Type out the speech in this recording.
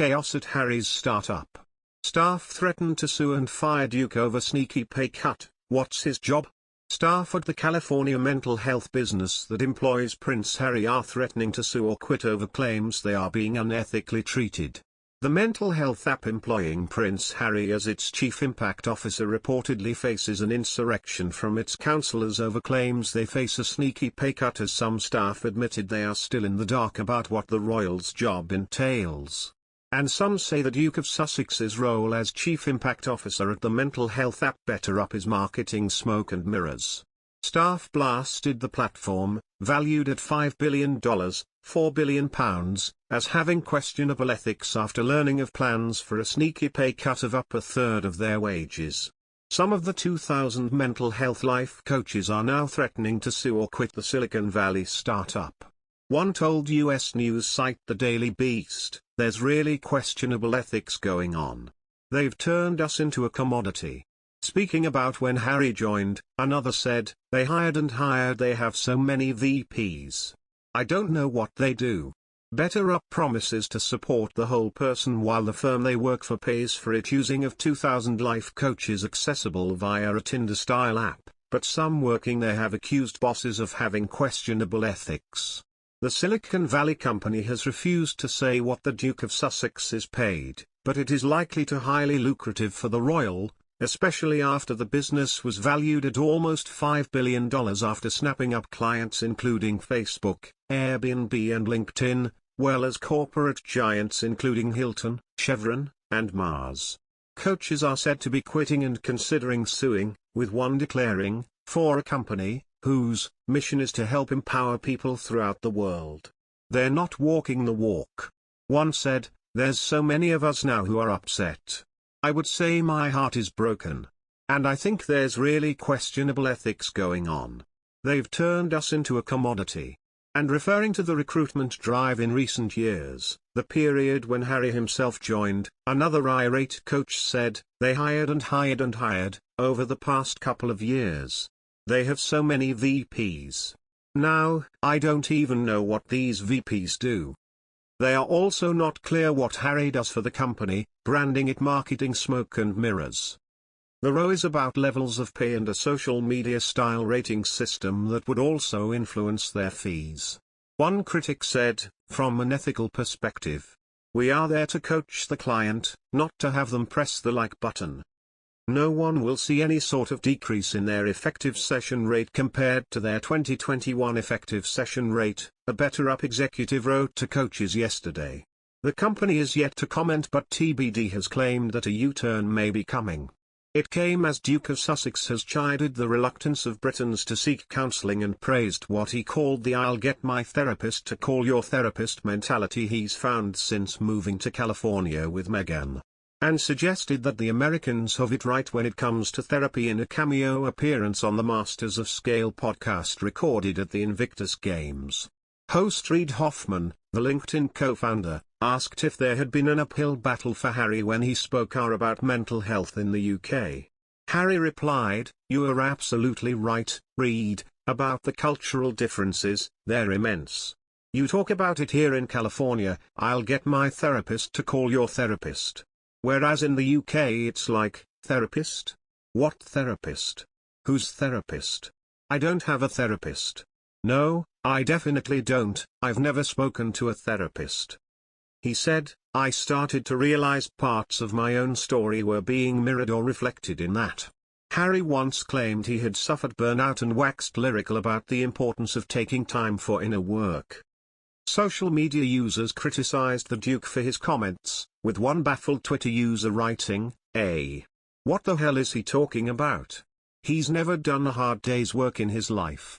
chaos at Harry's startup. Staff threaten to sue and fire Duke over sneaky pay cut. What's his job? Staff at the California mental health business that employs Prince Harry are threatening to sue or quit over claims they are being unethically treated. The mental health app employing Prince Harry as its chief impact officer reportedly faces an insurrection from its counsellors over claims they face a sneaky pay cut, as some staff admitted they are still in the dark about what the royals' job entails. And some say the Duke of Sussex's role as chief impact officer at the mental health app BetterUp is marketing smoke and mirrors. Staff blasted the platform, valued at $5 billion, £4 billion, as having questionable ethics after learning of plans for a sneaky pay cut of up a third of their wages. Some of the 2,000 mental health life coaches are now threatening to sue or quit the Silicon Valley startup. One told US news site The Daily Beast, "There's really questionable ethics going on. They've turned us into a commodity." Speaking about when Harry joined, another said, "They hired and hired. They have so many VPs. I don't know what they do." BetterUp promises to support the whole person while the firm they work for pays for it using of 2,000 life coaches accessible via a Tinder-style app, but some working there have accused bosses of having questionable ethics. The Silicon Valley company has refused to say what the Duke of Sussex is paid, but it is likely to be highly lucrative for the royal, especially after the business was valued at almost $5 billion after snapping up clients including Facebook, Airbnb and LinkedIn, well as corporate giants including Hilton, Chevron, and Mars. Coaches are said to be quitting and considering suing, with one declaring, "For a company whose mission is to help empower people throughout the world. They're not walking the walk." One said, "There's so many of us now who are upset. I would say my heart is broken. And I think there's really questionable ethics going on. They've turned us into a commodity." And referring to the recruitment drive in recent years, the period when Harry himself joined, another irate coach said, "They hired and hired and hired, over the past couple of years. They have so many VPs. Now, I don't even know what these VPs do." They are also not clear what Harry does for the company, branding it marketing smoke and mirrors. The row is about levels of pay and a social media-style rating system that would also influence their fees. One critic said, "From an ethical perspective, we are there to coach the client, not to have them press the like button. No one will see any sort of decrease in their effective session rate compared to their 2021 effective session rate," a BetterUp executive wrote to coaches yesterday. The company is yet to comment, but TBD has claimed that a U-turn may be coming. It came as Duke of Sussex has chided the reluctance of Britons to seek counselling and praised what he called the "I'll get my therapist to call your therapist" mentality he's found since moving to California with Meghan, and suggested that the Americans have it right when it comes to therapy in a cameo appearance on the Masters of Scale podcast recorded at the Invictus Games. Host Reid Hoffman, the LinkedIn co-founder, asked if there had been an uphill battle for Harry when he spoke about mental health in the UK. Harry replied, "You are absolutely right, Reid, about the cultural differences. They're immense. You talk about it here in California, I'll get my therapist to call your therapist. Whereas in the UK it's like, therapist? What therapist? Whose therapist? I don't have a therapist. No, I definitely don't. I've never spoken to a therapist." He said, "I started to realize parts of my own story were being mirrored or reflected in that." Harry once claimed he had suffered burnout and waxed lyrical about the importance of taking time for inner work. Social media users criticized the Duke for his comments, with one baffled Twitter user writing, "What the hell is he talking about? He's never done a hard day's work in his life.